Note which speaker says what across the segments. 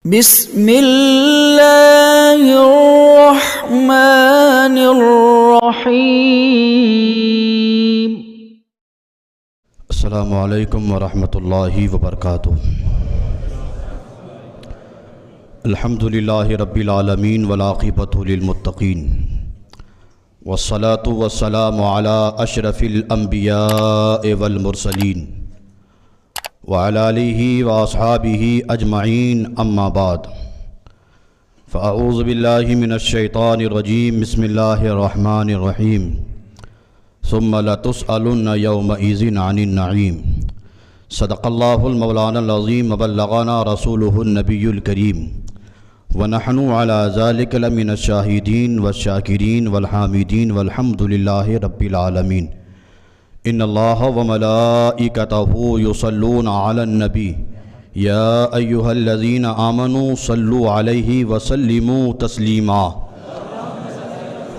Speaker 1: بسم اللہ الرحمن الرحیم۔
Speaker 2: السلام علیکم ورحمۃ اللہ وبرکاتہ۔ الحمدللہ رب العالمین والعاقبۃ للمتقین، والصلاة والسلام علی اشرف الانبیاء والمرسلین وعلی آلہ واصحابہ اجمعین، اما بعد فاعوذ باللہ من الشیطان الرجیم، بسم اللہ الرحمن الرحیم۔ ثم لتسألن یومئذ عن النعیم۔ صدق اللہ المولانا العظیم وبلغنا رسولہ النبی الکریم، ونحن علی ذلک لمن الشاہدین والشاکرین والحامدین والحمد للہ رب العالمین۔ ان اللہ وملائکتہ یصلون علی النبی یا ایہا الذین آمنوا صلوا علیہ وسلموا تسلیما۔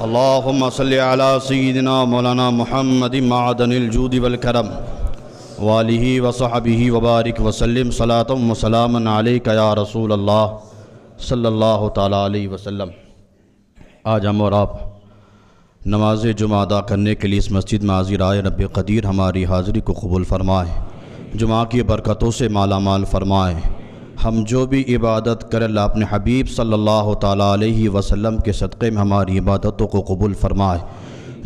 Speaker 2: اللہم صلی علی سیدنا مولانا محمد معدن الجود والکرم وآلہ وصحبہ وبارک وسلم، صلاۃ وسلاما علیک یا رسول اللہ صلی اللہ تعالیٰ علیہ وسلم۔ آج ہم اور آپ نماز جمعہ ادا کرنے کے لیے اس مسجد میں حاضر آئے۔ رب قدیر ہماری حاضری کو قبول فرمائے، جمعہ کی برکتوں سے مالا مال فرمائے۔ ہم جو بھی عبادت کریں اللہ اپنے حبیب صلی اللہ تعالیٰ علیہ وسلم کے صدقے میں ہماری عبادتوں کو قبول فرمائے۔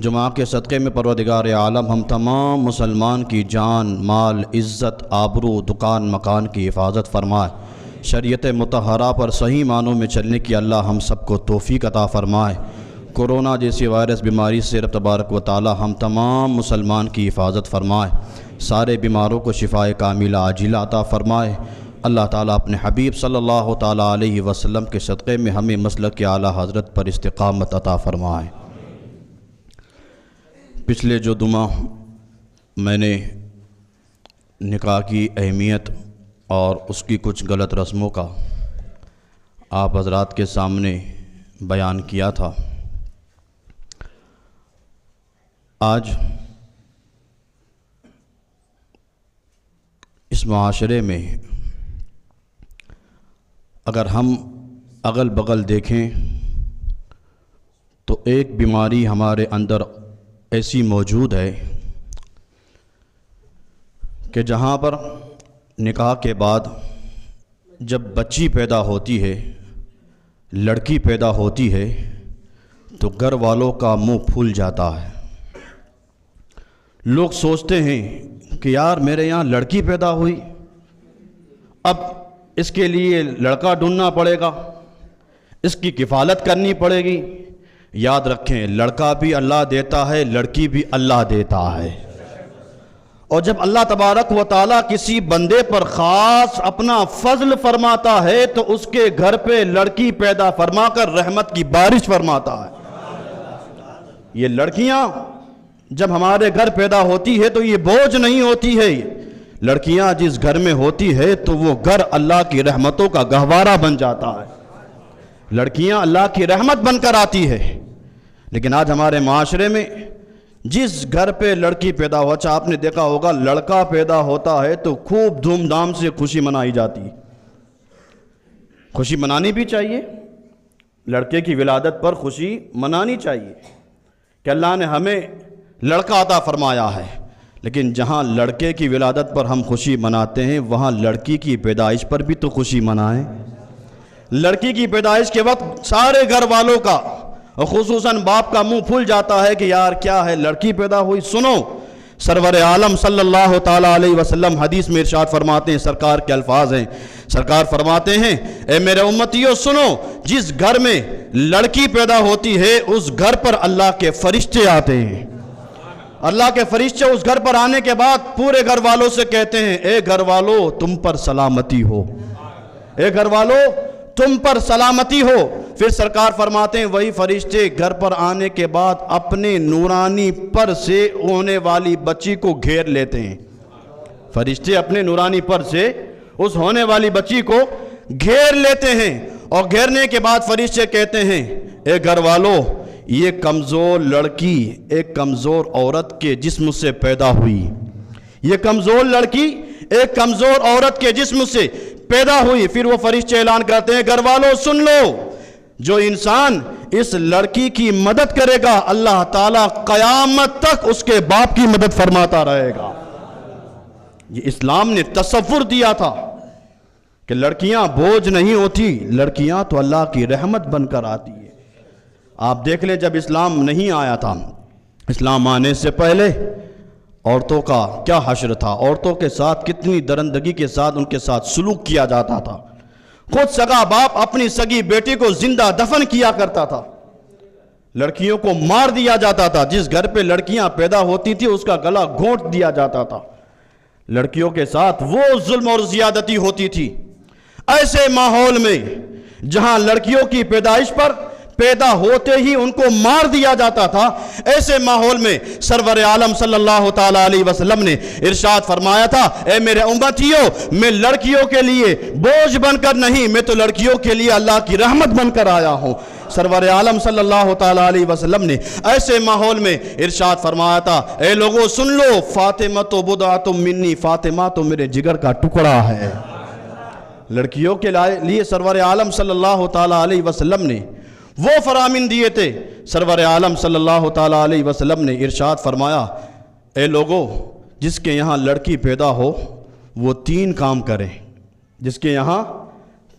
Speaker 2: جمعہ کے صدقے میں پروردگار عالم ہم تمام مسلمان کی جان، مال، عزت، آبرو، دکان، مکان کی حفاظت فرمائے۔ شریعت مطہرہ پر صحیح معنوں میں چلنے کی اللہ ہم سب کو توفیق عطا فرمائے۔ کورونا جیسی وائرس بیماری سے رب تبارک و تعالی ہم تمام مسلمان کی حفاظت فرمائے، سارے بیماروں کو شفائے کاملہ عاجلہ عطا فرمائے۔ اللہ تعالیٰ اپنے حبیب صلی اللہ تعالیٰ علیہ وسلم کے صدقے میں ہمیں مسلک اعلیٰ حضرت پر استقامت عطا فرمائے۔ پچھلے جو جمعہ میں نے نکاح کی اہمیت اور اس کی کچھ غلط رسموں کا آپ حضرات کے سامنے بیان کیا تھا، آج اس معاشرے میں اگر ہم اگل بغل دیکھیں تو ایک بیماری ہمارے اندر ایسی موجود ہے کہ جہاں پر نکاح کے بعد جب بچی پیدا ہوتی ہے، لڑکی پیدا ہوتی ہے، تو گھر والوں کا منہ پھول جاتا ہے۔ لوگ سوچتے ہیں کہ یار میرے یہاں لڑکی پیدا ہوئی، اب اس کے لیے لڑکا ڈھونڈنا پڑے گا، اس کی کفالت کرنی پڑے گی۔ یاد رکھیں، لڑکا بھی اللہ دیتا ہے، لڑکی بھی اللہ دیتا ہے۔ اور جب اللہ تبارک و تعالیٰ کسی بندے پر خاص اپنا فضل فرماتا ہے تو اس کے گھر پہ لڑکی پیدا فرما کر رحمت کی بارش فرماتا ہے۔ یہ لڑکیاں جب ہمارے گھر پیدا ہوتی ہے تو یہ بوجھ نہیں ہوتی ہے، لڑکیاں جس گھر میں ہوتی ہے تو وہ گھر اللہ کی رحمتوں کا گہوارہ بن جاتا ہے، لڑکیاں اللہ کی رحمت بن کر آتی ہے۔ لیکن آج ہمارے معاشرے میں جس گھر پہ لڑکی پیدا ہو، اچھا آپ نے دیکھا ہوگا لڑکا پیدا ہوتا ہے تو خوب دھوم دھام سے خوشی منائی جاتی ہے۔ خوشی منانی بھی چاہیے، لڑکے کی ولادت پر خوشی منانی چاہیے کہ اللہ نے ہمیں لڑکا عطا فرمایا ہے۔ لیکن جہاں لڑکے کی ولادت پر ہم خوشی مناتے ہیں وہاں لڑکی کی پیدائش پر بھی تو خوشی منائیں۔ لڑکی کی پیدائش کے وقت سارے گھر والوں کا، خصوصاً باپ کا منہ پھول جاتا ہے کہ یار کیا ہے، لڑکی پیدا ہوئی۔ سنو، سرور عالم صلی اللہ تعالیٰ علیہ وسلم حدیث میں ارشاد فرماتے ہیں، سرکار کے الفاظ ہیں، سرکار فرماتے ہیں، اے میرے امتیوں سنو، جس گھر میں لڑکی پیدا ہوتی ہے اس گھر پر اللہ کے فرشتے آتے ہیں۔ اللہ کے فرشتے اس گھر پر آنے کے بعد پورے گھر والوں سے کہتے ہیں، اے گھر والوں تم پر سلامتی ہو، اے گھر والوں تم پر سلامتی ہو۔ پھر سرکار فرماتے ہیں وہی فرشتے گھر پر آنے کے بعد اپنے نورانی پر سے ہونے والی بچی کو گھیر لیتے ہیں۔ فرشتے اپنے نورانی پر سے اس ہونے والی بچی کو گھیر لیتے ہیں، اور گھیرنے کے بعد فرشتے کہتے ہیں، اے گھر والوں یہ کمزور لڑکی ایک کمزور عورت کے جسم سے پیدا ہوئی، یہ کمزور لڑکی ایک کمزور عورت کے جسم سے پیدا ہوئی، پھر وہ فرشتے اعلان کرتے ہیں گھر والوں سن لو، جو انسان اس لڑکی کی مدد کرے گا اللہ تعالیٰ قیامت تک اس کے باپ کی مدد فرماتا رہے گا۔ یہ اسلام نے تصور دیا تھا کہ لڑکیاں بوجھ نہیں ہوتی، لڑکیاں تو اللہ کی رحمت بن کر آتی ہے۔ آپ دیکھ لیں جب اسلام نہیں آیا تھا، اسلام آنے سے پہلے عورتوں کا کیا حشر تھا، عورتوں کے ساتھ کتنی درندگی کے ساتھ ان کے ساتھ سلوک کیا جاتا تھا۔ خود سگا باپ اپنی سگی بیٹی کو زندہ دفن کیا کرتا تھا، لڑکیوں کو مار دیا جاتا تھا، جس گھر پہ لڑکیاں پیدا ہوتی تھی اس کا گلا گھونٹ دیا جاتا تھا، لڑکیوں کے ساتھ وہ ظلم اور زیادتی ہوتی تھی۔ ایسے ماحول میں جہاں لڑکیوں کی پیدائش پر پیدا ہوتے ہی ان کو مار دیا جاتا تھا، ایسے ماحول میں سرور عالم صلی اللہ تعالیٰ علیہ وسلم نے ارشاد فرمایا تھا، اے میرے امتیوں، میں لڑکیوں کے لیے بوجھ بن کر نہیں، میں تو لڑکیوں کے لیے اللہ کی رحمت بن کر آیا ہوں۔ سرور عالم صلی اللہ تعالیٰ علیہ وسلم نے ایسے ماحول میں ارشاد فرمایا تھا، اے لوگوں سن لو، فاطمہ تو بضعۃ منی، فاطمہ تو میرے جگر کا ٹکڑا ہے۔ لڑکیوں کے لیے سرور عالم صلی اللہ تعالیٰ علیہ وسلم نے وہ فرامین دیے تھے۔ سرور عالم صلی اللہ تعالیٰ علیہ وسلم نے ارشاد فرمایا، اے لوگوں، جس کے یہاں لڑکی پیدا ہو وہ 3 کام کرے، جس کے یہاں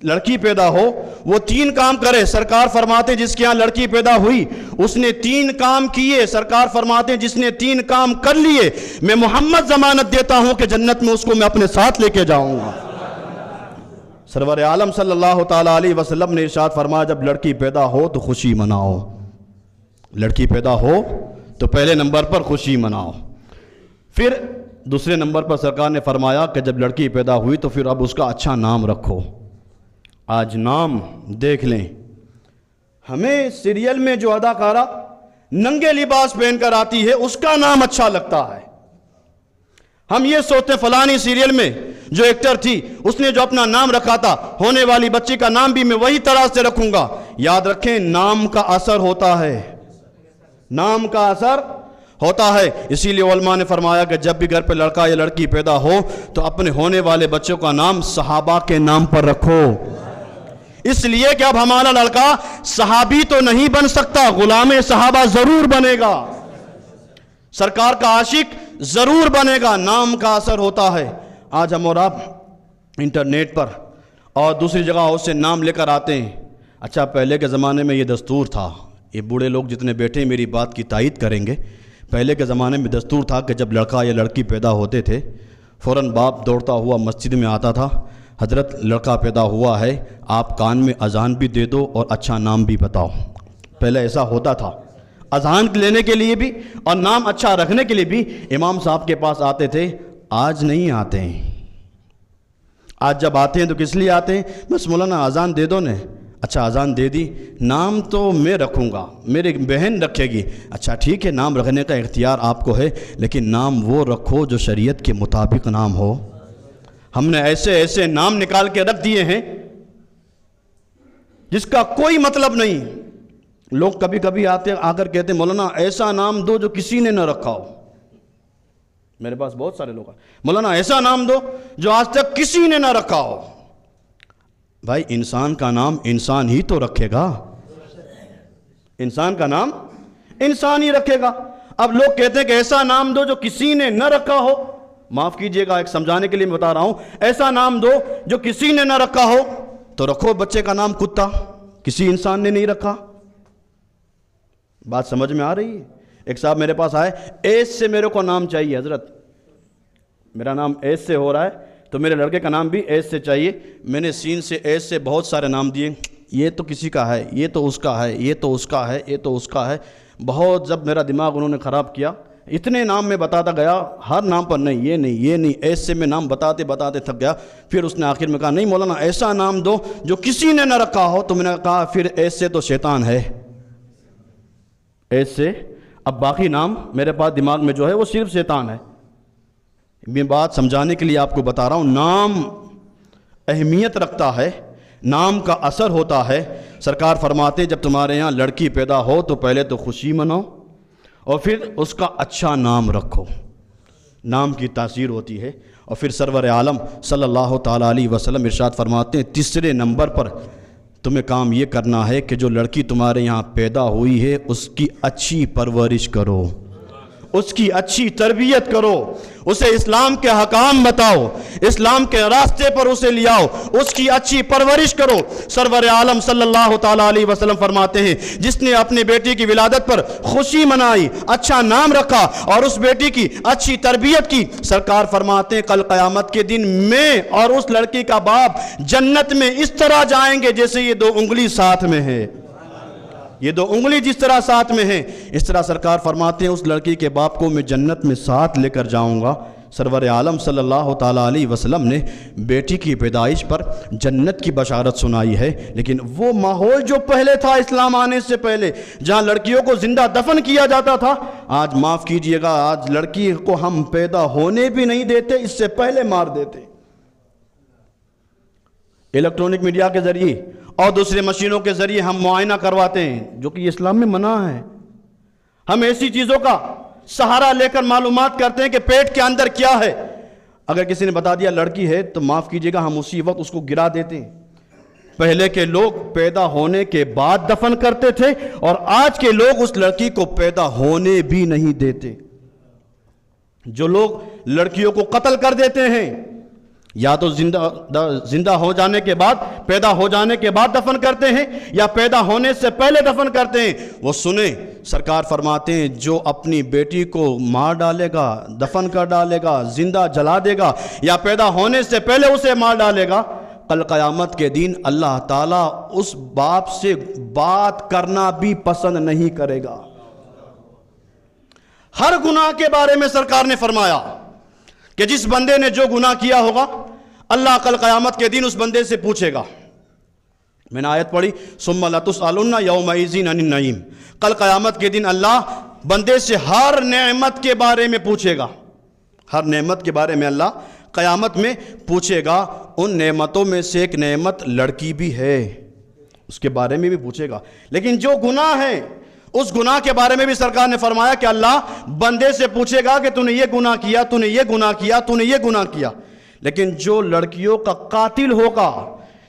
Speaker 2: لڑکی پیدا ہو وہ 3 کام کرے۔ سرکار فرماتے جس کے یہاں لڑکی پیدا ہوئی اس نے 3 کام کیے، سرکار فرماتے جس نے 3 کام کر لیے میں محمد ضمانت دیتا ہوں کہ جنت میں اس کو میں اپنے ساتھ لے کے جاؤں گا۔ سرور عالم صلی اللہ تعالیٰ علیہ وسلم نے ارشاد فرمایا، جب لڑکی پیدا ہو تو خوشی مناؤ، لڑکی پیدا ہو تو پہلے نمبر پر خوشی مناؤ۔ پھر دوسرے نمبر پر سرکار نے فرمایا کہ جب لڑکی پیدا ہوئی تو پھر اب اس کا اچھا نام رکھو۔ آج نام دیکھ لیں، ہمیں سیریل میں جو اداکارہ ننگے لباس پہن کر آتی ہے اس کا نام اچھا لگتا ہے، ہم یہ سوچتے ہیں فلانی سیریل میں جو ایکٹر تھی اس نے جو اپنا نام رکھا تھا ہونے والی بچی کا نام بھی میں وہی طرح سے رکھوں گا۔ یاد رکھیں نام کا اثر ہوتا ہے، نام کا اثر ہوتا ہے۔ اسی لیے علماء نے فرمایا کہ جب بھی گھر پہ لڑکا یا لڑکی پیدا ہو تو اپنے ہونے والے بچوں کا نام صحابہ کے نام پر رکھو، اس لیے کہ اب ہمارا لڑکا صحابی تو نہیں بن سکتا، غلام صحابہ ضرور بنے گا، سرکار کا عاشق ضرور بنے گا۔ نام کا اثر ہوتا ہے۔ آج ہم اور آپ انٹرنیٹ پر اور دوسری جگہوں سے نام لے کر آتے ہیں۔ اچھا پہلے کے زمانے میں یہ دستور تھا، یہ بوڑھے لوگ جتنے بیٹھے ہیں میری بات کی تائید کریں گے، پہلے کے زمانے میں دستور تھا کہ جب لڑکا یا لڑکی پیدا ہوتے تھے فوراً باپ دوڑتا ہوا مسجد میں آتا تھا، حضرت لڑکا پیدا ہوا ہے، آپ کان میں اذان بھی دے دو اور اچھا نام بھی بتاؤ۔ پہلے ایسا ہوتا تھا، اذان لینے کے لیے بھی اور نام اچھا رکھنے کے لیے بھی امام صاحب کے پاس آتے تھے۔ آج نہیں آتے ہیں، آج جب آتے ہیں تو کس لیے آتے ہیں؟ بس مولانا اذان دے دو نے، اچھا اذان دے دی، نام تو میں رکھوں گا، میری بہن رکھے گی، اچھا ٹھیک ہے نام رکھنے کا اختیار آپ کو ہے، لیکن نام وہ رکھو جو شریعت کے مطابق نام ہو۔ ہم نے ایسے ایسے نام نکال کے رکھ دیے ہیں جس کا کوئی مطلب نہیں۔ لوگ کبھی کبھی آتے آ کر کہتے ہیں مولانا ایسا نام دو جو کسی نے نہ رکھا ہو۔ میرے پاس بہت سارے لوگ ہیں، مولانا ایسا نام دو جو آج تک کسی نے نہ رکھا ہو۔ بھائی انسان کا نام انسان ہی تو رکھے گا، انسان کا نام انسان ہی رکھے گا۔ اب لوگ کہتے ہیں کہ ایسا نام دو جو کسی نے نہ رکھا ہو، معاف کیجئے گا ایک سمجھانے کے لیے میں بتا رہا ہوں، ایسا نام دو جو کسی نے نہ رکھا ہو تو رکھو بچے کا نام کتا، کسی انسان نے نہیں رکھا۔ بات سمجھ میں آ رہی ہے؟ ایک صاحب میرے پاس آئے، ایس سے میرے کو نام چاہیے، حضرت میرا نام ایس سے ہو رہا ہے تو میرے لڑکے کا نام بھی ایس سے چاہیے۔ میں نے سین سے ایس سے بہت سارے نام دیے، یہ تو کسی کا ہے، یہ تو اس کا ہے، یہ تو اس کا ہے، یہ تو اس کا ہے۔ بہت جب میرا دماغ انہوں نے خراب کیا، اتنے نام میں بتاتا گیا، ہر نام پر نہیں، یہ نہیں، یہ نہیں، ایس سے میں نام بتاتے بتاتے تھک گیا۔ پھر اس نے آخر میں کہا نہیں مولانا ایسا نام دو جو کسی نے نہ رکھا ہو۔ تو میں نے کہا پھر ایس سے تو شیطان ہے، ایس سے اب باقی نام میرے پاس دماغ میں جو ہے وہ صرف شیطان ہے۔ میں بات سمجھانے کے لیے آپ کو بتا رہا ہوں، نام اہمیت رکھتا ہے، نام کا اثر ہوتا ہے۔ سرکار فرماتے جب تمہارے یہاں لڑکی پیدا ہو تو پہلے تو خوشی مناؤ اور پھر اس کا اچھا نام رکھو۔ نام کی تاثیر ہوتی ہے۔ اور پھر سرور عالم صلی اللہ تعالیٰ علیہ وسلم ارشاد فرماتے ہیں تیسرے نمبر پر تمہیں کام یہ کرنا ہے کہ جو لڑکی تمہارے یہاں پیدا ہوئی ہے اس کی اچھی پرورش کرو، اس کی اچھی تربیت کرو، اسے اسلام کے حکام بتاؤ، اسلام کے راستے پر اسے لے آؤ، اس کی اچھی پرورش کرو۔ سرور عالم صلی اللہ تعالیٰ علیہ وسلم فرماتے ہیں جس نے اپنی بیٹی کی ولادت پر خوشی منائی، اچھا نام رکھا اور اس بیٹی کی اچھی تربیت کی، سرکار فرماتے ہیں کل قیامت کے دن میں اور اس لڑکی کا باپ جنت میں اس طرح جائیں گے جیسے یہ دو انگلی ساتھ میں ہے، یہ دو انگلی جس طرح ساتھ میں ہیں اس طرح سرکار فرماتے ہیں اس لڑکی کے باپ کو میں جنت میں ساتھ لے کر جاؤں گا۔ سرور عالم صلی اللہ تعالیٰ علیہ وسلم نے بیٹی کی پیدائش پر جنت کی بشارت سنائی ہے، لیکن وہ ماحول جو پہلے تھا اسلام آنے سے پہلے جہاں لڑکیوں کو زندہ دفن کیا جاتا تھا، آج معاف کیجئے گا آج لڑکی کو ہم پیدا ہونے بھی نہیں دیتے، اس سے پہلے مار دیتے۔ الیکٹرانک میڈیا کے ذریعے اور دوسرے مشینوں کے ذریعے ہم معائنہ کرواتے ہیں جو کہ اسلام میں منع ہے۔ ہم ایسی چیزوں کا سہارا لے کر معلومات کرتے ہیں کہ پیٹ کے اندر کیا ہے، اگر کسی نے بتا دیا لڑکی ہے تو معاف کیجئے گا ہم اسی وقت اس کو گرا دیتے ہیں۔ پہلے کے لوگ پیدا ہونے کے بعد دفن کرتے تھے اور آج کے لوگ اس لڑکی کو پیدا ہونے بھی نہیں دیتے۔ جو لوگ لڑکیوں کو قتل کر دیتے ہیں یا تو زندہ ہو جانے کے بعد پیدا ہو جانے کے بعد دفن کرتے ہیں یا پیدا ہونے سے پہلے دفن کرتے ہیں، وہ سنیں سرکار فرماتے ہیں جو اپنی بیٹی کو مار ڈالے گا، دفن کر ڈالے گا، زندہ جلا دے گا یا پیدا ہونے سے پہلے اسے مار ڈالے گا، کل قیامت کے دن اللہ تعالیٰ اس باپ سے بات کرنا بھی پسند نہیں کرے گا۔ ہر گناہ کے بارے میں سرکار نے فرمایا کہ جس بندے نے جو گناہ کیا ہوگا اللہ کل قیامت کے دن اس بندے سے پوچھے گا۔ میں نے آیت پڑھی ثم لتسألن یومئذ عن النعیم، کل قیامت کے دن اللہ بندے سے ہر نعمت کے بارے میں پوچھے گا، ہر نعمت کے بارے میں اللہ قیامت میں پوچھے گا۔ ان نعمتوں میں سے ایک نعمت لڑکی بھی ہے، اس کے بارے میں بھی پوچھے گا، لیکن جو گناہ ہے اس گناہ کے بارے میں بھی سرکار نے فرمایا کہ اللہ بندے سے پوچھے گا کہ تو نے یہ گناہ کیا، تو نے یہ گناہ کیا، تو نے یہ گناہ کیا۔ لیکن جو لڑکیوں کا قاتل ہوگا،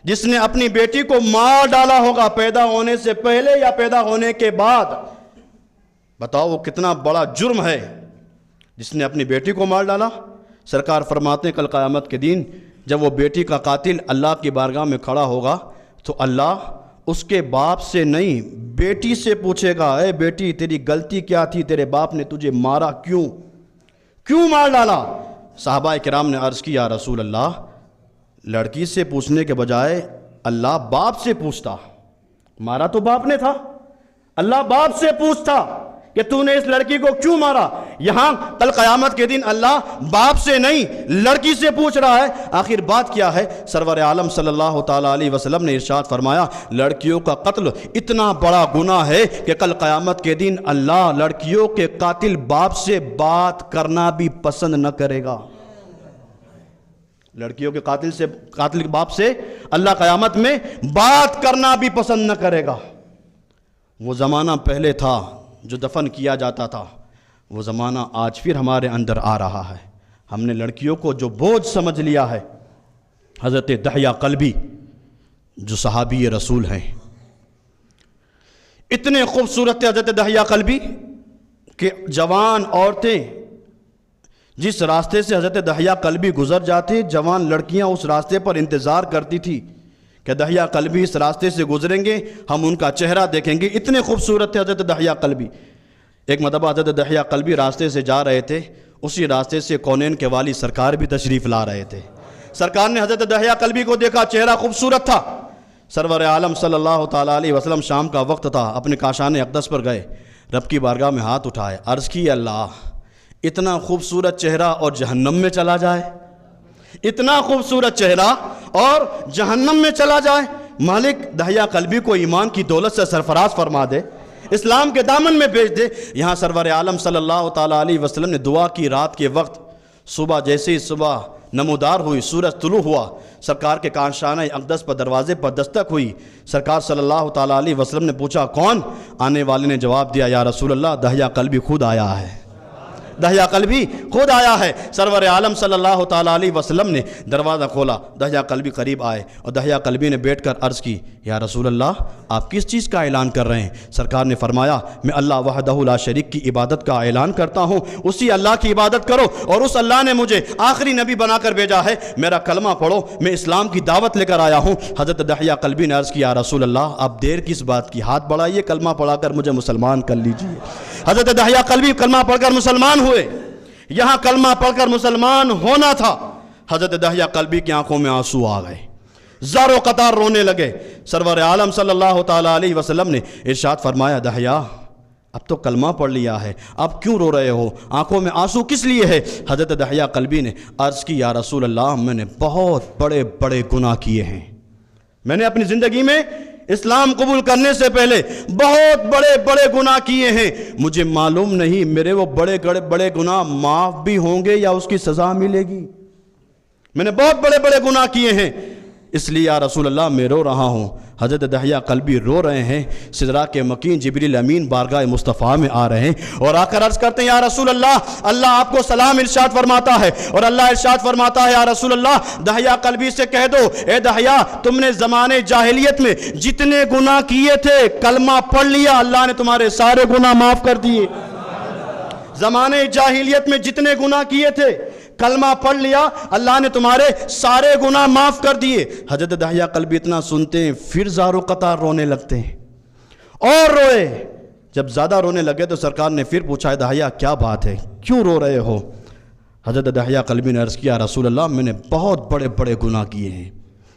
Speaker 2: جس نے اپنی بیٹی کو مار ڈالا ہوگا پیدا ہونے سے پہلے یا پیدا ہونے کے بعد، بتاؤ وہ کتنا بڑا جرم ہے جس نے اپنی بیٹی کو مار ڈالا۔ سرکار فرماتے ہیں کل قیامت کے دن جب وہ بیٹی کا قاتل اللہ کی بارگاہ میں کھڑا ہوگا تو اللہ اس کے باپ سے نہیں بیٹی سے پوچھے گا، اے بیٹی تیری غلطی کیا تھی، تیرے باپ نے تجھے مارا کیوں مار ڈالا؟ صحابہ کرام نے عرض کی یا رسول اللہ لڑکی سے پوچھنے کے بجائے اللہ باپ سے پوچھتا، مارا تو باپ نے تھا، اللہ باپ سے پوچھتا کہ تو نے اس لڑکی کو کیوں مارا۔ یہاں کل قیامت کے دن اللہ باپ سے نہیں لڑکی سے پوچھ رہا ہے۔ آخر بات کیا ہے؟ سرور عالم صلی اللہ تعالیٰ علیہ وسلم نے ارشاد فرمایا لڑکیوں کا قتل اتنا بڑا گناہ ہے کہ کل قیامت کے دن اللہ لڑکیوں کے قاتل باپ سے بات کرنا بھی پسند نہ کرے گا۔ لڑکیوں کے قاتل باپ سے اللہ قیامت میں بات کرنا بھی پسند نہ کرے گا۔ وہ زمانہ پہلے تھا جو دفن کیا جاتا تھا، وہ زمانہ آج پھر ہمارے اندر آ رہا ہے۔ ہم نے لڑکیوں کو جو بوجھ سمجھ لیا ہے۔ حضرت دحیہ قلبی جو صحابی رسول ہیں، اتنے خوبصورت تھے حضرت دحیہ قلبی کہ جوان عورتیں جس راستے سے حضرت دحیہ قلبی گزر جاتے، جوان لڑکیاں اس راستے پر انتظار کرتی تھی کہ دحیہ قلبی اس راستے سے گزریں گے، ہم ان کا چہرہ دیکھیں گے۔ اتنے خوبصورت تھے حضرت دحیہ قلبی۔ ایک مرتبہ حضرت دحیہ قلبی راستے سے جا رہے تھے، اسی راستے سے کونین کے والی سرکار بھی تشریف لا رہے تھے۔ سرکار نے حضرت دحیہ قلبی کو دیکھا، چہرہ خوبصورت تھا۔ سرور عالم صلی اللہ تعالیٰ علیہ وسلم شام کا وقت تھا، اپنے کاشان اقدس پر گئے، رب کی بارگاہ میں ہاتھ اٹھائے، عرض کی اللہ اتنا خوبصورت چہرہ اور جہنم میں چلا جائے، اتنا خوبصورت چہرہ اور جہنم میں چلا جائے، مالک دحیہ قلبی کو ایمان کی دولت سے سرفراز فرما دے، اسلام کے دامن میں بھیج دے۔ یہاں سرور عالم صلی اللہ تعالیٰ علیہ وسلم نے دعا کی رات کے وقت، صبح جیسے ہی صبح نمودار ہوئی، سورج طلوع ہوا، سرکار کے کاشانہ اقدس پر دروازے پر دستک ہوئی۔ سرکار صلی اللہ تعالیٰ علیہ وسلم نے پوچھا کون؟ آنے والے نے جواب دیا یا رسول اللہ دحیہ قلبی خود آیا ہے۔ دحیہ قلبی خود آیا ہے۔ سرور عالم صلی اللہ تعالیٰ علیہ وسلم نے دروازہ کھولا، دحیہ قلبی قریب آئے اور دحیہ قلبی نے بیٹھ کر عرض کی، یا رسول اللہ آپ کس چیز کا اعلان کر رہے ہیں؟ سرکار نے فرمایا، میں اللہ وحدہ لا شریک کی عبادت کا اعلان کرتا ہوں، اسی اللہ کی عبادت کرو، اور اس اللہ نے مجھے آخری نبی بنا کر بھیجا ہے، میرا کلمہ پڑھو، میں اسلام کی دعوت لے کر آیا ہوں۔ حضرت دحیہ قلبی نے عرض کیا، یا رسول اللہ آپ دیر کس بات کی، ہاتھ بڑھائیے، کلمہ پڑھا کر مجھے مسلمان کر لیجیے۔ حضرت دحیہ قلبی کلمہ پڑھ کر مسلمان ہوئے۔ یہاں کلمہ پڑھ کر مسلمان ہونا تھا، حضرت دحیہ قلبی کی آنکھوں میں آنسو آ گئے، زار و قطار رونے لگے۔ سرور عالم صلی اللہ تعالیٰ علیہ وسلم نے ارشاد فرمایا، دحیہ اب تو کلمہ پڑھ لیا ہے، اب کیوں رو رہے ہو، آنکھوں میں آنسو کس لیے ہے؟ حضرت دحیہ قلبی نے عرض کی، یا رسول اللہ میں نے بہت بڑے بڑے گناہ کیے ہیں، میں نے اپنی زندگی میں اسلام قبول کرنے سے پہلے بہت بڑے بڑے گناہ کیے ہیں، مجھے معلوم نہیں میرے وہ بڑے بڑے گناہ معاف بھی ہوں گے یا اس کی سزا ملے گی، میں نے بہت بڑے بڑے گناہ کیے ہیں، اس لیے یا رسول اللہ میں رو رہا ہوں۔ حضرت دحیہ قلبی رو رہے ہیں، سدرا کے مکین جبریل امین بارگاہ مصطفیٰ میں آ رہے ہیں اور آ کر عرض کرتے ہیں، یا رسول اللہ اللہ آپ کو سلام ارشاد فرماتا ہے، اور اللہ ارشاد فرماتا ہے، یا رسول اللہ دحیہ قلبی سے کہہ دو، اے دحیہ تم نے زمانے جاہلیت میں جتنے گناہ کیے تھے کلمہ پڑھ لیا، اللہ نے تمہارے سارے گناہ معاف کر دیے۔ زمانے جاہلیت میں جتنے گناہ کیے تھے کلمہ پڑھ لیا، اللہ نے تمہارے سارے گناہ معاف کر دیے۔ حضرت دحیہ قلبی اتنا سنتے ہیں پھر زار و قطار رونے لگتے ہیں اور روئے۔ جب زیادہ رونے لگے تو سرکار نے پھر پوچھا، دحیہ کیا بات ہے، کیوں رو رہے ہو؟ حضرت دحیہ قلبی نے عرض کیا، رسول اللہ میں نے بہت بڑے بڑے گناہ کیے ہیں،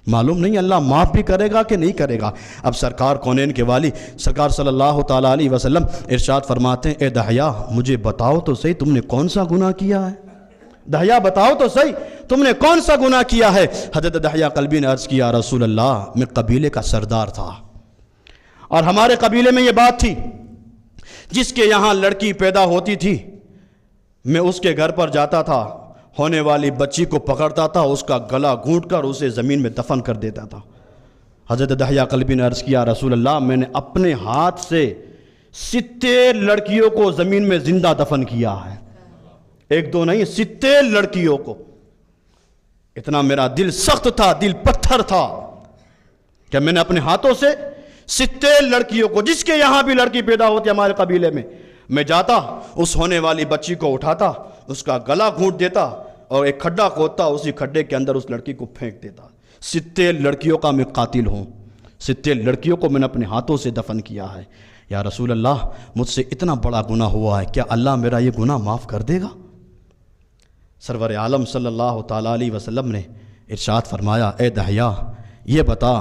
Speaker 2: معلوم نہیں اللہ معاف بھی کرے گا کہ نہیں کرے گا۔ اب سرکار کونین کے والی سرکار صلی اللہ تعالیٰ علیہ وسلم ارشاد فرماتے ہیں، اے دحیہ مجھے بتاؤ تو صحیح تم نے کون سا گناہ کیا ہے، دحیہ بتاؤ تو صحیح تم نے کون سا گناہ کیا ہے؟ حضرت دحیہ قلبی نے عرض کیا، رسول اللہ میں قبیلے کا سردار تھا، اور ہمارے قبیلے میں یہ بات تھی جس کے یہاں لڑکی پیدا ہوتی تھی میں اس کے گھر پر جاتا تھا، ہونے والی بچی کو پکڑتا تھا، اس کا گلا گھونٹ کر اسے زمین میں دفن کر دیتا تھا۔ حضرت دحیہ قلبی نے عرض کیا، رسول اللہ میں نے اپنے ہاتھ سے 70 لڑکیوں کو زمین میں زندہ دفن کیا ہے، ایک دو نہیں 70 لڑکیوں کو۔ اتنا میرا دل سخت تھا، دل پتھر تھا کہ میں نے اپنے ہاتھوں سے 70 لڑکیوں کو، جس کے یہاں بھی لڑکی پیدا ہوتی ہمارے قبیلے میں جاتا، اس ہونے والی بچی کو اٹھاتا، اس کا گلا گھونٹ دیتا اور ایک کھڈا کھودتا، اسی کھڈے کے اندر اس لڑکی کو پھینک دیتا۔ 70 لڑکیوں کا میں قاتل ہوں، 70 لڑکیوں کو میں نے اپنے ہاتھوں سے دفن کیا ہے۔ یا رسول اللہ مجھ سے اتنا بڑا گناہ ہوا ہے، کیا اللہ میرا یہ گناہ معاف کر دے گا؟ سرور عالم صلی اللہ تعالیٰ علیہ وسلم نے ارشاد فرمایا، اے دحیہ یہ بتا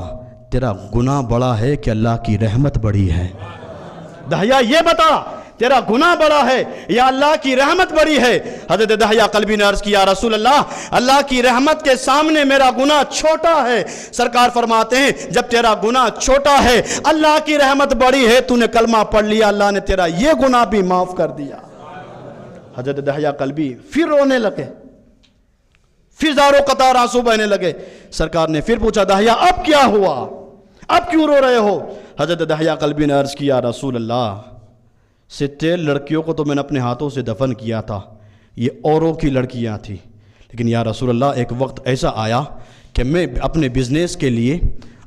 Speaker 2: تیرا گناہ بڑا ہے کہ اللہ کی رحمت بڑی ہے؟ دحیہ یہ بتا تیرا گناہ بڑا ہے یا اللہ کی رحمت بڑی ہے؟ حضرت دحیہ قلبی نے عرض کیا، رسول اللہ کی رحمت کے سامنے میرا گناہ چھوٹا ہے۔ سرکار فرماتے ہیں، جب تیرا گناہ چھوٹا ہے اللہ کی رحمت بڑی ہے، تو نے کلمہ پڑھ لیا، اللہ نے تیرا یہ گناہ بھی معاف کر دیا۔ حضرت دحیہ قلبی پھر رونے لگے، پھر زار و قطار آنسو بہنے لگے۔ سرکار نے پھر پوچھا، دحیہ اب کیا ہوا، اب کیوں رو رہے ہو؟ حضرت دحیہ قلبی نے عرض کیا، رسول اللہ 70 لڑکیوں کو تو میں نے اپنے ہاتھوں سے دفن کیا تھا، یہ اوروں کی لڑکیاں تھیں، لیکن یا رسول اللہ ایک وقت ایسا آیا کہ میں اپنے بزنس کے لیے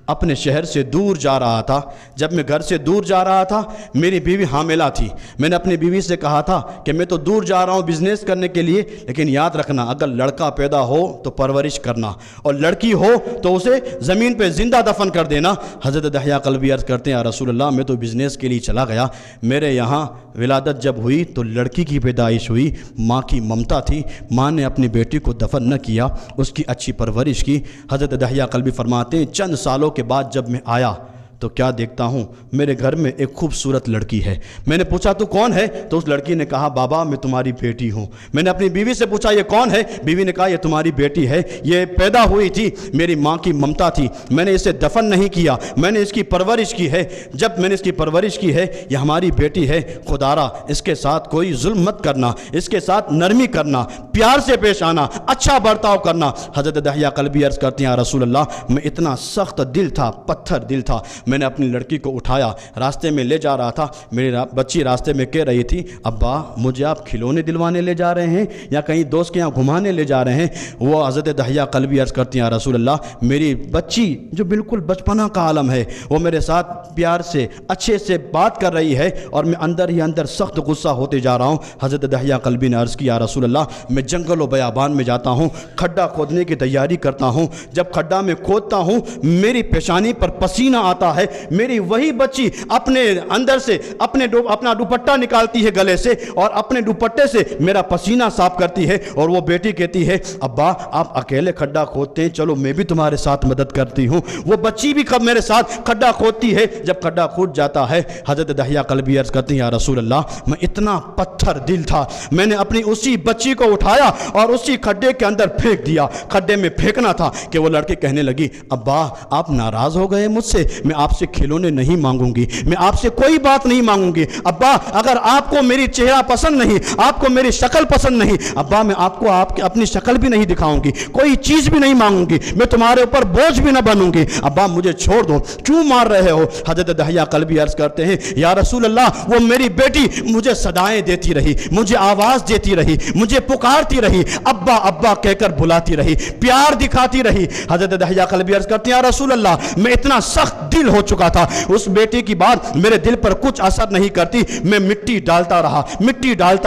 Speaker 2: اپنے شہر سے دور جا رہا تھا۔ جب میں گھر سے دور جا رہا تھا میری بیوی حاملہ تھی، میں نے اپنی بیوی سے کہا تھا کہ میں تو دور جا رہا ہوں بزنس کرنے کے لیے، لیکن یاد رکھنا اگر لڑکا پیدا ہو تو پرورش کرنا، اور لڑکی ہو تو اسے زمین پہ زندہ دفن کر دینا۔ حضرت دحیہ قلبی عرض کرتے ہیں، یا رسول اللہ میں تو بزنس کے لیے چلا گیا، میرے یہاں ولادت جب ہوئی تو لڑکی کی پیدائش ہوئی، ماں کی ممتا تھی، ماں نے اپنی بیٹی کو دفن نہ کیا، اس کی اچھی پرورش کی۔ حضرت دحیہ قلبی فرماتے ہیں، چند سالوں کے بعد جب میں آیا تو کیا دیکھتا ہوں میرے گھر میں ایک خوبصورت لڑکی ہے۔ میں نے پوچھا تو کون ہے؟ تو اس لڑکی نے کہا، بابا میں تمہاری بیٹی ہوں۔ میں نے اپنی بیوی سے پوچھا یہ کون ہے؟ بیوی نے کہا یہ تمہاری بیٹی ہے، یہ پیدا ہوئی تھی، میری ماں کی ممتا تھی، میں نے اسے دفن نہیں کیا، میں نے اس کی پرورش کی ہے۔ جب میں نے اس کی پرورش کی ہے، یہ ہماری بیٹی ہے، خدارا اس کے ساتھ کوئی ظلم مت کرنا، اس کے ساتھ نرمی کرنا، پیار سے پیش آنا، اچھا برتاؤ کرنا۔ حضرت دحیہ قلبی عرض کرتے ہیں، یا رسول اللہ میں اتنا سخت دل تھا، پتھر دل تھا، میں نے اپنی لڑکی کو اٹھایا، راستے میں لے جا رہا تھا، میری بچی راستے میں کہہ رہی تھی ابا مجھے آپ کھلونے دلوانے لے جا رہے ہیں یا کہیں دوست کے یہاں گھمانے لے جا رہے ہیں؟ وہ حضرت دحیہ قلبی عرض کرتی ہیں یا رسول اللہ میری بچی جو بالکل بچپنا کا عالم ہے وہ میرے ساتھ پیار سے اچھے سے بات کر رہی ہے اور میں اندر ہی اندر سخت غصہ ہوتے جا رہا ہوں۔ حضرت دحیہ قلبی نے عرض کیا یا رسول اللہ میں جنگل و بیابان میں جاتا ہوں، کھڈا کھودنے کی تیاری کرتا ہوں، جب کھڈا میں کھودتا ہوں میری پیشانی پر پسینہ آتا ہے، میری وہی بچی اپنے اندر سے اپنا دوپٹہ نکالتی ہے گلے سے اور اپنے دوپٹے سے میرا پسینہ صاف کرتی ہے اور وہ بیٹی کہتی ہے ابا آپ اکیلے کھڈا کھودتے ہیں، چلو میں بھی تمہارے ساتھ مدد کرتی ہوں۔ وہ بچی بھی میرے ساتھ کھڈا کھودتی ہے، جب کھڈا کھود جاتا ہے حضرت دحیہ قلبی عرض کرتی ہیں یا رسول اللہ میں اتنا پتھر دل تھا، میں نے اپنی اسی بچی کو اٹھایا اور اسی کھڈے کے اندر پھینک دیا، کھڈے میں پھینکنا تھا کہ وہ لڑکی کہنے لگی ابا آپ ناراض ہو گئے مجھ سے، میں آپ سے کھلونے نہیں مانگوں گی، میں آپ سے کوئی بات نہیں مانگوں گی، ابا اگر آپ کو میری چہرہ پسند نہیں، آپ کو میری شکل پسند نہیں، ابا میں آپ کو اپنی شکل بھی نہیں دکھاؤں گی، کوئی چیز بھی نہیں مانگوں گی، میں تمہارے اوپر بوجھ بھی نہ بنوں گی، ابا مجھے چھوڑ دو، کیوں مار رہے ہو؟ حضرت دحیہ قلبی عرض کرتے ہیں یا رسول اللہ وہ میری بیٹی مجھے صدائیں دیتی رہی، مجھے آواز دیتی رہی، مجھے پکارتی رہی، ابا ابا کہہ کر بلاتی رہی، پیار دکھاتی رہی۔ حضرت دحیہ قلبی عرض کرتے ہیں یا رسول اللہ میں اتنا سخت دل ہو چکا تھا، اس بیٹی کی بات میرے دل پر کچھ اثر نہیں کرتی، میں مٹی ڈالتا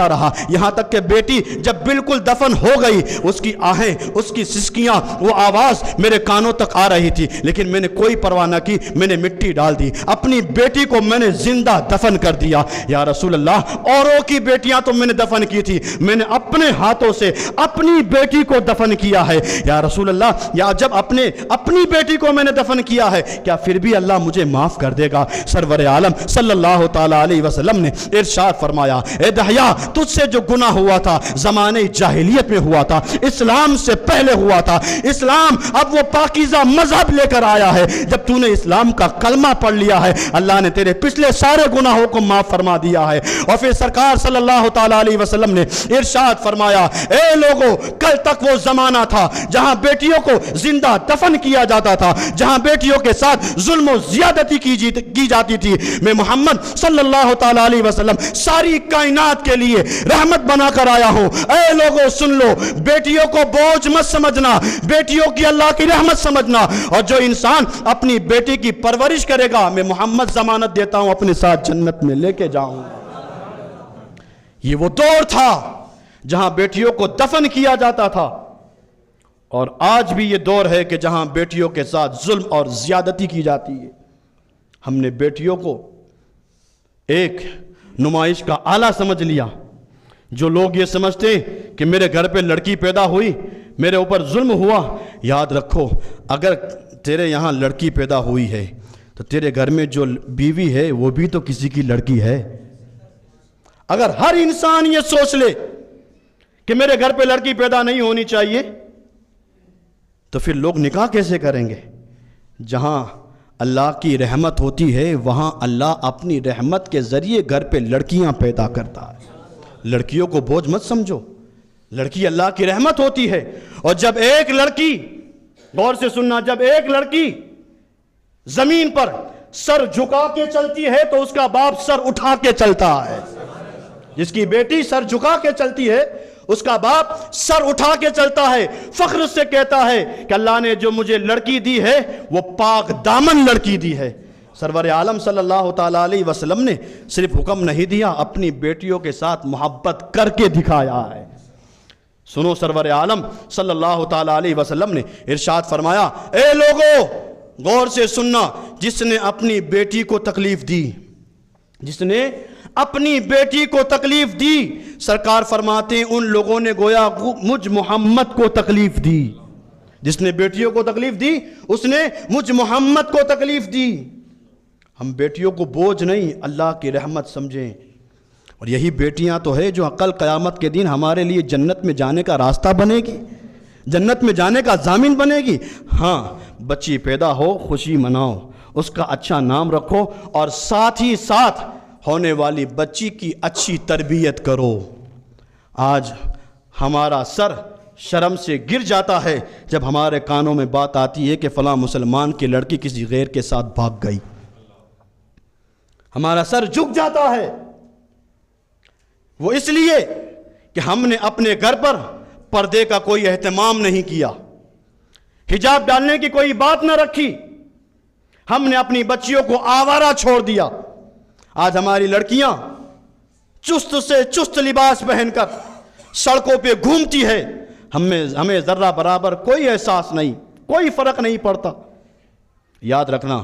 Speaker 2: رہا یہاں تک کہ بیٹی جب بالکل دفن ہو گئی اس کی آہیں، اس کی سسکیاں، وہ آواز میرے کانوں تک آ رہی تھی، لیکن میں نے کوئی پرواہ نہ کی، میں نے مٹی ڈال دی، اپنی بیٹی کو میں نے زندہ دفن کر دیا۔ یا رسول اللہ اوروں کی بیٹیاں تو میں نے دفن کی تھی، میں نے اپنے ہاتھوں سے اپنی بیٹی کو دفن کیا ہے۔ یا رسول اللہ یا جب اپنی بیٹی کو میں نے دفن کیا ہے کیا پھر بھی اللہ مجھے معاف کر دے گا؟ سرور عالم صلی اللہ تعالی علیہ وسلم نے ارشاد فرمایا اے دحیہ تجھ سے جو گناہ ہوا تھا زمانے جاہلیت میں ہوا تھا، اسلام سے پہلے ہوا تھا، اسلام اب وہ پاکیزہ مذہب لے کر آیا ہے، جب تو نے اسلام کا کلمہ پڑھ لیا ہے اللہ نے تیرے پچھلے سارے گناہوں کو معاف فرما دیا ہے۔ اور پھر سرکار صلی اللہ تعالی علیہ وسلم نے ارشاد فرمایا اے لوگو کل تک وہ زمانہ تھا جہاں بیٹیوں کو زندہ دفن کیا جاتا تھا، جہاں بیٹیوں کے ساتھ ظلم و زیادتی کی جاتی تھی، میں محمد صلی اللہ تعالی علیہ وسلم ساری کائنات کے لیے رحمت بنا کر آیا ہوں۔ اے لوگو سن لو، بیٹیوں کو بوجھ مت سمجھنا، بیٹیوں کی اللہ کی رحمت سمجھنا، اور جو انسان اپنی بیٹی کی پرورش کرے گا میں محمد ضمانت دیتا ہوں اپنے ساتھ جنت میں لے کے جاؤں۔ یہ وہ دور تھا جہاں بیٹیوں کو دفن کیا جاتا تھا، اور آج بھی یہ دور ہے کہ جہاں بیٹیوں کے ساتھ ظلم اور زیادتی کی جاتی ہے۔ ہم نے بیٹیوں کو ایک نمائش کا آلہ سمجھ لیا۔ جو لوگ یہ سمجھتے کہ میرے گھر پہ لڑکی پیدا ہوئی، میرے اوپر ظلم ہوا، یاد رکھو اگر تیرے یہاں لڑکی پیدا ہوئی ہے تو تیرے گھر میں جو بیوی ہے وہ بھی تو کسی کی لڑکی ہے۔ اگر ہر انسان یہ سوچ لے کہ میرے گھر پہ لڑکی پیدا نہیں ہونی چاہیے تو پھر لوگ نکاح کیسے کریں گے؟ جہاں اللہ کی رحمت ہوتی ہے وہاں اللہ اپنی رحمت کے ذریعے گھر پہ لڑکیاں پیدا کرتا ہے۔ لڑکیوں کو بوجھ مت سمجھو، لڑکی اللہ کی رحمت ہوتی ہے۔ اور جب ایک لڑکی، غور سے سننا، جب ایک لڑکی زمین پر سر جھکا کے چلتی ہے تو اس کا باپ سر اٹھا کے چلتا ہے۔ جس کی بیٹی سر جھکا کے چلتی ہے اس کا باپ سر اٹھا کے چلتا ہے، فخر سے کہتا ہے کہ اللہ نے جو مجھے لڑکی دی ہے وہ پاک دامن لڑکی دی ہے۔ سرور عالم صلی اللہ تعالیٰ علیہ وسلم نے صرف حکم نہیں دیا، اپنی بیٹیوں کے ساتھ محبت کر کے دکھایا ہے۔ سنو، سرور عالم صلی اللہ تعالیٰ علیہ وسلم نے ارشاد فرمایا اے لوگو غور سے سننا، جس نے اپنی بیٹی کو تکلیف دی، جس نے اپنی بیٹی کو تکلیف دی، سرکار فرماتے ہیں ان لوگوں نے گویا مجھ محمد کو تکلیف دی۔ جس نے بیٹیوں کو تکلیف دی اس نے مجھ محمد کو تکلیف دی۔ ہم بیٹیوں کو بوجھ نہیں، اللہ کی رحمت سمجھیں۔ اور یہی بیٹیاں تو ہے جو کل قیامت کے دن ہمارے لیے جنت میں جانے کا راستہ بنے گی، جنت میں جانے کا ضامن بنے گی۔ ہاں، بچی پیدا ہو خوشی مناؤ، اس کا اچھا نام رکھو، اور ساتھ ہی ساتھ ہونے والی بچی کی اچھی تربیت کرو۔ آج ہمارا سر شرم سے گر جاتا ہے جب ہمارے کانوں میں بات آتی ہے کہ فلاں مسلمان کی لڑکی کسی غیر کے ساتھ بھاگ گئی۔ ہمارا سر جھک جاتا ہے، وہ اس لیے کہ ہم نے اپنے گھر پر پردے کا کوئی اہتمام نہیں کیا، حجاب ڈالنے کی کوئی بات نہ رکھی، ہم نے اپنی بچیوں کو آوارہ چھوڑ دیا۔ آج ہماری لڑکیاں چست سے چست لباس پہن کر سڑکوں پہ گھومتی ہے، ہمیں ذرہ برابر کوئی احساس نہیں، کوئی فرق نہیں پڑتا۔ یاد رکھنا،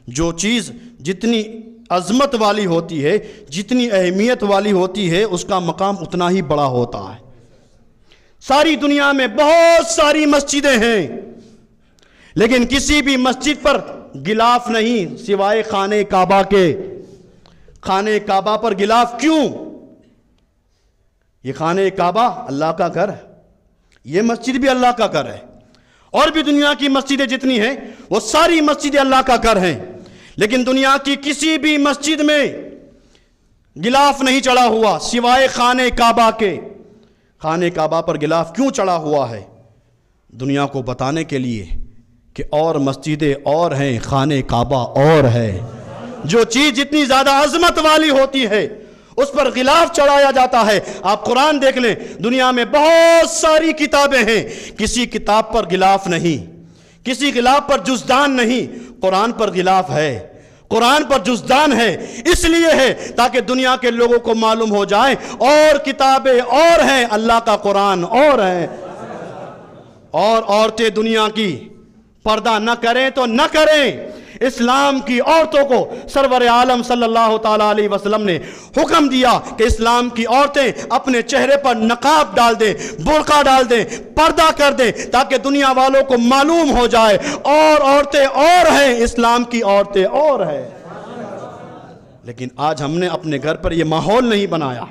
Speaker 2: جو چیز جتنی عظمت والی ہوتی ہے، جتنی اہمیت والی ہوتی ہے، اس کا مقام اتنا ہی بڑا ہوتا ہے۔ ساری دنیا میں بہت ساری مسجدیں ہیں، لیکن کسی بھی مسجد پر غلاف نہیں سوائے خانہ کعبہ کے۔ خانہ کعبہ پر غلاف کیوں؟ یہ خانہ کعبہ اللہ کا گھر ہے، یہ مسجد بھی اللہ کا گھر ہے، اور بھی دنیا کی مسجدیں جتنی ہیں وہ ساری مسجدیں اللہ کا گھر ہیں، لیکن دنیا کی کسی بھی مسجد میں غلاف نہیں چڑھا ہوا سوائے خانہ کعبہ کے۔ خانہ کعبہ پر غلاف کیوں چڑھا ہوا ہے؟ دنیا کو بتانے کے لیے کہ اور مسجدیں اور ہیں، خانہ کعبہ اور ہے۔ جو چیز جتنی زیادہ عظمت والی ہوتی ہے اس پر غلاف چڑھایا جاتا ہے۔ آپ قرآن دیکھ لیں، دنیا میں بہت ساری کتابیں ہیں، کسی کتاب پر غلاف نہیں، کسی غلاف پر جزدان نہیں، قرآن پر غلاف ہے، قرآن پر جزدان ہے۔ اس لیے ہے تاکہ دنیا کے لوگوں کو معلوم ہو جائے اور کتابیں اور ہیں، اللہ کا قرآن اور ہے۔ اور عورتیں دنیا کی پردہ نہ کریں تو نہ کریں، اسلام کی عورتوں کو سرور عالم صلی اللہ تعالیٰ علیہ وسلم نے حکم دیا کہ اسلام کی عورتیں اپنے چہرے پر نقاب ڈال دیں، برقع ڈال دیں، پردہ کر دیں، تاکہ دنیا والوں کو معلوم ہو جائے اور عورتیں اور ہیں، اسلام کی عورتیں اور ہیں۔ لیکن آج ہم نے اپنے گھر پر یہ ماحول نہیں بنایا،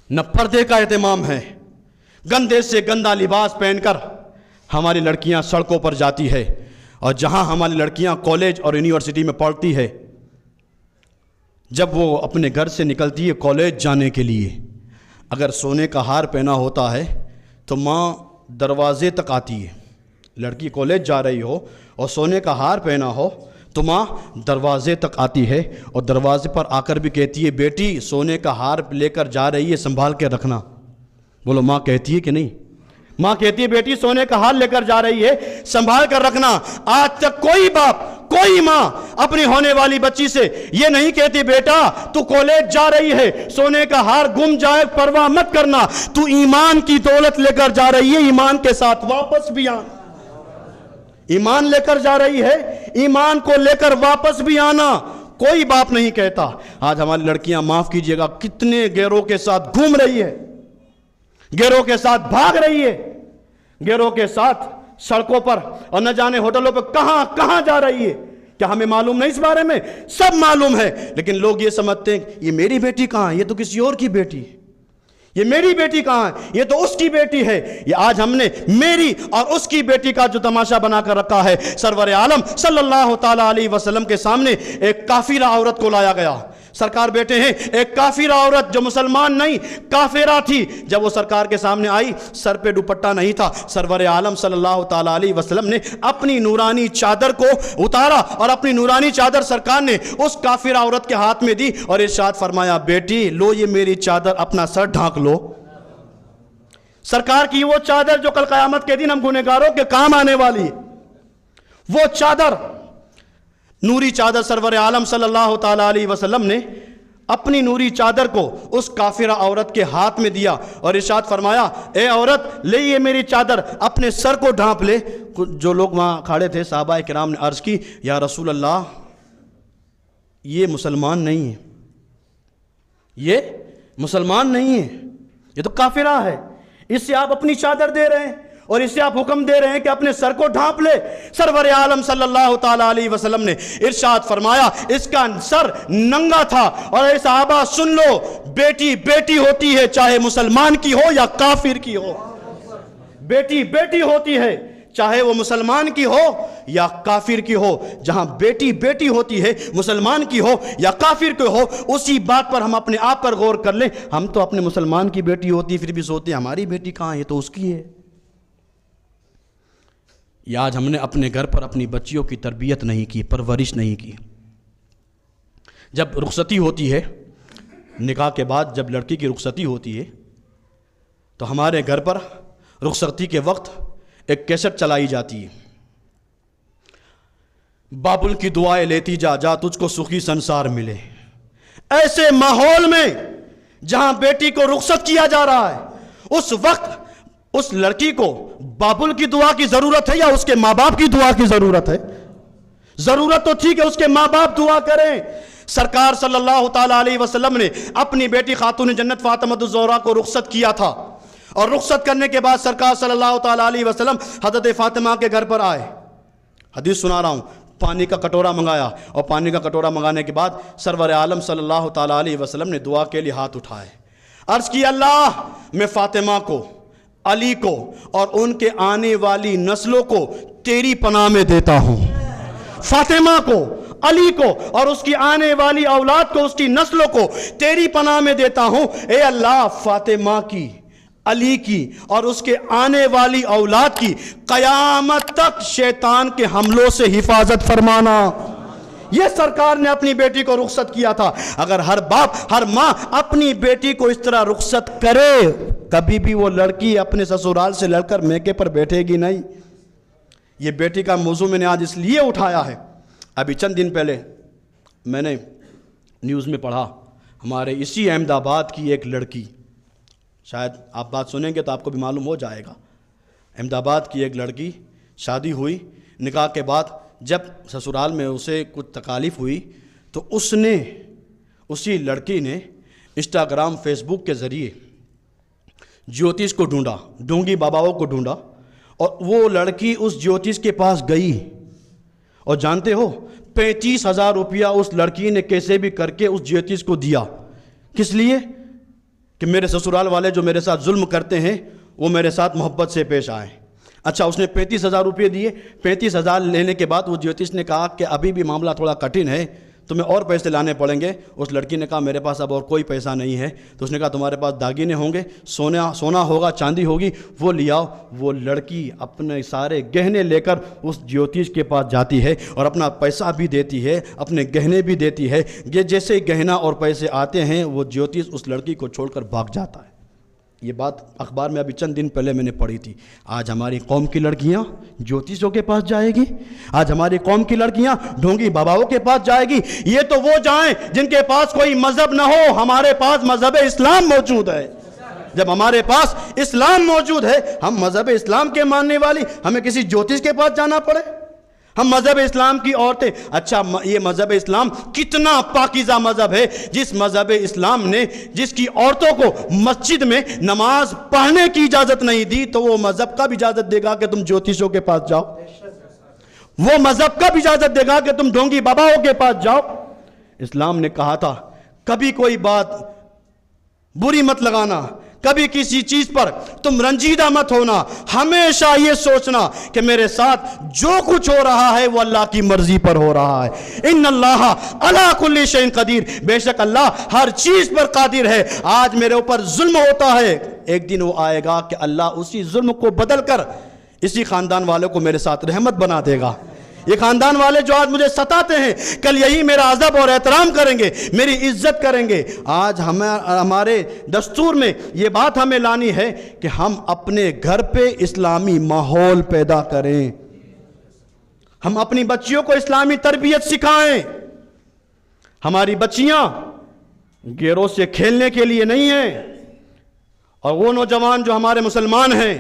Speaker 2: نہ پردے کا اہتمام ہے، گندے سے گندا لباس پہن کر ہماری لڑکیاں سڑکوں پر جاتی ہے، اور جہاں ہماری لڑکیاں کالج اور یونیورسٹی میں پڑھتی ہے، جب وہ اپنے گھر سے نکلتی ہے کالج جانے کے لیے، اگر سونے کا ہار پہنا ہوتا ہے تو ماں دروازے تک آتی ہے۔ لڑکی کالج جا رہی ہو اور سونے کا ہار پہنا ہو تو ماں دروازے تک آتی ہے، اور دروازے پر آ کر بھی کہتی ہے بیٹی سونے کا ہار لے کر جا رہی ہے، سنبھال کے رکھنا۔ بولو ماں کہتی ہے کہ نہیں؟ ماں کہتی ہے بیٹی سونے کا ہار لے کر جا رہی ہے، سنبھال کر رکھنا۔ آج تک کوئی باپ، کوئی ماں اپنی ہونے والی بچی سے یہ نہیں کہتی بیٹا تو کالج جا رہی ہے، سونے کا ہار گم جائے پرواہ مت کرنا، تو ایمان کی دولت لے کر جا رہی ہے، ایمان کے ساتھ واپس بھی آنا۔ ایمان لے کر جا رہی ہے، ایمان کو لے کر واپس بھی آنا کوئی باپ نہیں کہتا۔ آج ہماری لڑکیاں معاف کیجئے گا کتنے گیروں کے ساتھ گھوم رہی ہے، گیروں کے ساتھ بھاگ رہی ہے، گیروں کے ساتھ سڑکوں پر اور نہ جانے ہوٹلوں پہ کہاں کہاں جا رہی ہے۔ کیا ہمیں معلوم نہیں اس بارے میں؟ سب معلوم ہے، لیکن لوگ یہ سمجھتے ہیں یہ میری بیٹی کہاں ہے، یہ تو کسی اور کی بیٹی ہے، یہ میری بیٹی کہاں ہے، یہ تو اس کی بیٹی ہے۔ یہ آج ہم نے میری اور اس کی بیٹی کا جو تماشا بنا کر رکھا ہے۔ سرور عالم صلی اللہ تعالیٰ علیہ وسلم کے سامنے ایک کافرہ عورت کو لایا گیا۔ سرکار بیٹے ہیں، ایک کافرہ عورت جو مسلمان نہیں کافرہ تھی، جب وہ سرکار کے سامنے آئی، سر پہ دوپٹہ نہیں تھا، سرور عالم صلی اللہ تعالیٰ علیہ وسلم نے اپنی نورانی چادر کو اتارا اور اپنی نورانی چادر سرکار نے اس کافرہ عورت کے ہاتھ میں دی اور ارشاد فرمایا بیٹی لو یہ میری چادر، اپنا سر ڈھانک لو۔ سرکار کی وہ چادر جو کل قیامت کے دن ہم گنہگاروں کے کام آنے والی ہے، وہ چادر، نوری چادر سرور عالم صلی اللہ تعالیٰ علیہ وسلم نے اپنی نوری چادر کو اس کافرہ عورت کے ہاتھ میں دیا اور ارشاد فرمایا اے عورت لے یہ میری چادر، اپنے سر کو ڈھانپ لے۔ جو لوگ وہاں کھڑے تھے صحابہ کرام نے عرض کی یا رسول اللہ یہ مسلمان نہیں ہے، یہ مسلمان نہیں ہے، یہ تو کافرہ ہے، اس سے آپ اپنی چادر دے رہے ہیں اور اس سے آپ حکم دے رہے ہیں کہ اپنے سر کو ڈھانپ لے۔ سرور عالم صلی اللہ تعالیٰ علیہ وسلم نے ارشاد فرمایا اس کا سر ننگا تھا، اور اے صحابہ سن لو، بیٹی بیٹی ہوتی ہے چاہے مسلمان کی ہو یا کافر کی ہو، بیٹی بیٹی ہوتی ہے چاہے وہ مسلمان کی ہو یا کافر کی ہو۔ جہاں بیٹی بیٹی ہوتی ہے مسلمان کی ہو یا کافر کی ہو، اسی بات پر ہم اپنے آپ پر غور کر لیں۔ ہم تو اپنے مسلمان کی بیٹی ہوتی پھر بھی سوچتے ہیں ہماری بیٹی کہاں ہے، یہ تو اس کی ہے۔ یہ آج ہم نے اپنے گھر پر اپنی بچیوں کی تربیت نہیں کی، پرورش نہیں کی۔ جب رخصتی ہوتی ہے نکاح کے بعد، جب لڑکی کی رخصتی ہوتی ہے تو ہمارے گھر پر رخصتی کے وقت ایک کیسٹ چلائی جاتی ہے، بابل کی دعائیں لیتی جا جا تجھ کو سخی سنسار ملے۔ ایسے ماحول میں جہاں بیٹی کو رخصت کیا جا رہا ہے، اس وقت اس لڑکی کو بابل کی دعا کی ضرورت ہے یا اس کے ماں باپ کی دعا کی ضرورت ہے؟ ضرورت تو ٹھیک ہے اس کے ماں باپ دعا کریں۔ سرکار صلی اللہ تعالیٰ علیہ وسلم نے اپنی بیٹی خاتون جنت فاطمہ الزہرا کو رخصت کیا تھا، اور رخصت کرنے کے بعد سرکار صلی اللہ تعالیٰ علیہ وسلم حضرت فاطمہ کے گھر پر آئے۔ حدیث سنا رہا ہوں، پانی کا کٹورا منگایا، اور پانی کا کٹورا منگانے کے بعد سرور عالم صلی اللہ تعالیٰ علیہ وسلم نے دعا کے لیے ہاتھ اٹھائے، عرض کی اللہ میں فاطمہ کو، علی کو اور ان کے آنے والی نسلوں کو تیری پناہ میں دیتا ہوں۔ فاطمہ کو، علی کو اور اس کی آنے والی اولاد کو، اس کی نسلوں کو تیری پناہ میں دیتا ہوں۔ اے اللہ فاطمہ کی، علی کی اور اس کے آنے والی اولاد کی قیامت تک شیطان کے حملوں سے حفاظت فرمانا۔ یہ سرکار نے اپنی بیٹی کو رخصت کیا تھا۔ اگر ہر باپ، ہر ماں اپنی بیٹی کو اس طرح رخصت کرے، کبھی بھی وہ لڑکی اپنے سسرال سے لڑ کر میکے پر بیٹھے گی نہیں۔ یہ بیٹی کا موضوع میں نے آج اس لیے اٹھایا ہے، ابھی چند دن پہلے میں نے نیوز میں پڑھا، ہمارے اسی احمد آباد کی ایک لڑکی، شاید آپ بات سنیں گے تو آپ کو بھی معلوم ہو جائے گا، احمد آباد کی ایک لڑکی شادی ہوئی، نکاح کے بعد جب سسرال میں اسے کچھ تکالیف ہوئی تو اسی لڑکی نے انسٹاگرام فیس بک کے ذریعے جیوتش کو ڈھونڈا، ڈونگی باباؤں کو ڈھونڈا، اور وہ لڑکی اس جیوتش کے پاس گئی، اور جانتے ہو 35,000 روپیہ اس لڑکی نے کیسے بھی کر کے اس جیوتش کو دیا۔ کس لیے؟ کہ میرے سسرال والے جو میرے ساتھ ظلم کرتے ہیں وہ میرے ساتھ محبت سے پیش آئیں۔ اچھا، اس نے 35,000 روپے دیے۔ 35,000 لینے کے بعد وہ جیوتش نے کہا کہ ابھی بھی معاملہ تھوڑا کٹھن ہے، تمہیں اور پیسے لانے پڑیں گے۔ اس لڑکی نے کہا میرے پاس اب اور کوئی پیسہ نہیں ہے۔ تو اس نے کہا تمہارے پاس داگینے ہوں گے، سونا ہوگا، چاندی ہوگی، وہ لے آؤ۔ وہ لڑکی اپنے سارے گہنے لے کر اس جیوتش کے پاس جاتی ہے اور اپنا پیسہ بھی دیتی ہے، اپنے گہنے بھی دیتی ہے۔ یہ جیسے ہی گہنا اور پیسے آتے ہیں وہ جیوتش اس لڑکی کو چھوڑ کر بھاگ جاتا ہے۔ یہ بات اخبار میں ابھی چند دن پہلے میں نے پڑھی تھی۔ آج ہماری قوم کی لڑکیاں جیوتشوں کے پاس جائے گی، آج ہماری قوم کی لڑکیاں ڈھونگی باباؤں کے پاس جائے گی۔ یہ تو وہ جائیں جن کے پاس کوئی مذہب نہ ہو، ہمارے پاس مذہب اسلام موجود ہے۔ جب ہمارے پاس اسلام موجود ہے، ہم مذہب اسلام کے ماننے والی، ہمیں کسی جیوتش کے پاس جانا پڑے؟ ہم مذہب اسلام کی عورتیں، اچھا یہ مذہب اسلام کتنا پاکیزہ مذہب ہے، جس مذہب اسلام نے جس کی عورتوں کو مسجد میں نماز پڑھنے کی اجازت نہیں دی، تو وہ مذہب کب اجازت دے گا کہ تم جیوتشوں کے پاس جاؤ؟ وہ مذہب کب اجازت دے گا کہ تم ڈھونگی باباؤں کے پاس جاؤ؟ اسلام نے کہا تھا کبھی کوئی بات بری مت لگانا، کبھی کسی چیز پر تم رنجیدہ مت ہونا، ہمیشہ یہ سوچنا کہ میرے ساتھ جو کچھ ہو رہا ہے وہ اللہ کی مرضی پر ہو رہا ہے۔ ان اللہ علی کل شیء قدیر، بے شک اللہ ہر چیز پر قادر ہے۔ آج میرے اوپر ظلم ہوتا ہے، ایک دن وہ آئے گا کہ اللہ اسی ظلم کو بدل کر اسی خاندان والوں کو میرے ساتھ رحمت بنا دے گا۔ یہ خاندان والے جو آج مجھے ستاتے ہیں، کل یہی میرا ادب اور احترام کریں گے، میری عزت کریں گے۔ آج ہمارے دستور میں یہ بات ہمیں لانی ہے کہ ہم اپنے گھر پہ اسلامی ماحول پیدا کریں، ہم اپنی بچیوں کو اسلامی تربیت سکھائیں۔ ہماری بچیاں گیروں سے کھیلنے کے لیے نہیں ہیں، اور وہ نوجوان جو ہمارے مسلمان ہیں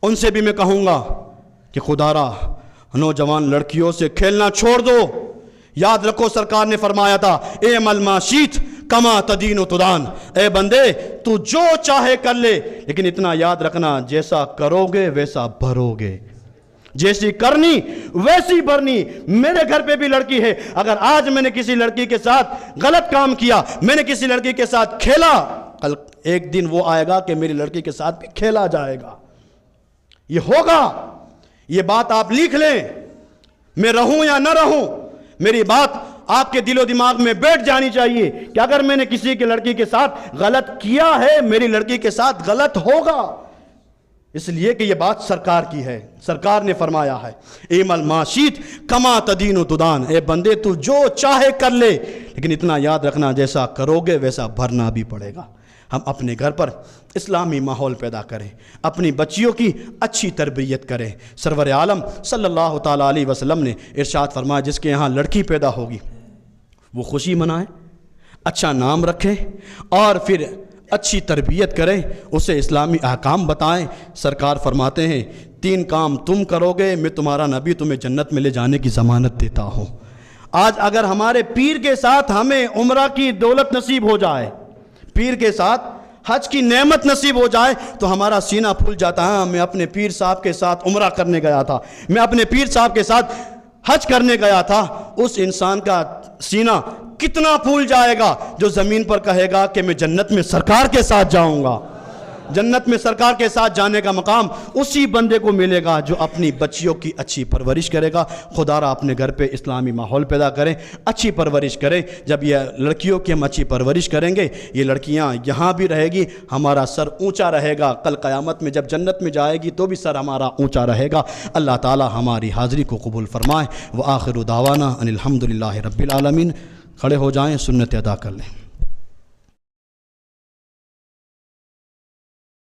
Speaker 2: ان سے بھی میں کہوں گا کہ خدا را نوجوان لڑکیوں سے کھیلنا چھوڑ دو۔ یاد رکھو سرکار نے فرمایا تھا اعمل ما شئت کما تدین تدان، اے بندے تو جو چاہے کر لے، لیکن اتنا یاد رکھنا جیسا کرو گے ویسا بھرو گے، جیسی کرنی ویسی بھرنی۔ میرے گھر پہ بھی لڑکی ہے، اگر آج میں نے کسی لڑکی کے ساتھ غلط کام کیا، میں نے کسی لڑکی کے ساتھ کھیلا، کل ایک دن وہ آئے گا کہ میری لڑکی کے ساتھ بھی کھیلا جائے گا، یہ ہوگا۔ یہ بات آپ لکھ لیں، میں رہوں یا نہ رہوں، میری بات آپ کے دل و دماغ میں بیٹھ جانی چاہیے کہ اگر میں نے کسی کی لڑکی کے ساتھ غلط کیا ہے، میری لڑکی کے ساتھ غلط ہوگا، اس لیے کہ یہ بات سرکار کی ہے۔ سرکار نے فرمایا ہے اعمل ما شئت کما تدین تدان، اے بندے تو جو چاہے کر لے، لیکن اتنا یاد رکھنا جیسا کرو گے ویسا بھرنا بھی پڑے گا۔ ہم اپنے گھر پر اسلامی ماحول پیدا کریں، اپنی بچیوں کی اچھی تربیت کریں۔ سرور عالم صلی اللہ تعالیٰ علیہ وسلم نے ارشاد فرمایا جس کے یہاں لڑکی پیدا ہوگی وہ خوشی منائیں، اچھا نام رکھیں اور پھر اچھی تربیت کریں، اسے اسلامی احکام بتائیں۔ سرکار فرماتے ہیں 3 کام تم کرو گے میں تمہارا نبی تمہیں جنت میں لے جانے کی ضمانت دیتا ہوں۔ آج اگر ہمارے پیر کے ساتھ ہمیں عمرہ کی دولت نصیب ہو جائے، پیر کے ساتھ حج کی نعمت نصیب ہو جائے تو ہمارا سینہ پھول جاتا ہے۔ میں اپنے پیر صاحب کے ساتھ عمرہ کرنے گیا تھا، میں اپنے پیر صاحب کے ساتھ حج کرنے گیا تھا۔ اس انسان کا سینہ کتنا پھول جائے گا جو زمین پر کہے گا کہ میں جنت میں سرکار کے ساتھ جاؤں گا۔ جنت میں سرکار کے ساتھ جانے کا مقام اسی بندے کو ملے گا جو اپنی بچیوں کی اچھی پرورش کرے گا۔ خدا را اپنے گھر پہ اسلامی ماحول پیدا کریں، اچھی پرورش کریں۔ جب یہ لڑکیوں کی ہم اچھی پرورش کریں گے، یہ لڑکیاں یہاں بھی رہے گی، ہمارا سر اونچا رہے گا، کل قیامت میں جب جنت میں جائے گی تو بھی سر ہمارا اونچا رہے گا۔ اللہ تعالی ہماری حاضری کو قبول فرمائے۔ وآخر دعوانا ان الحمد للہ رب العالمین۔ کھڑے ہو جائیں، سنت ادا کر لیں۔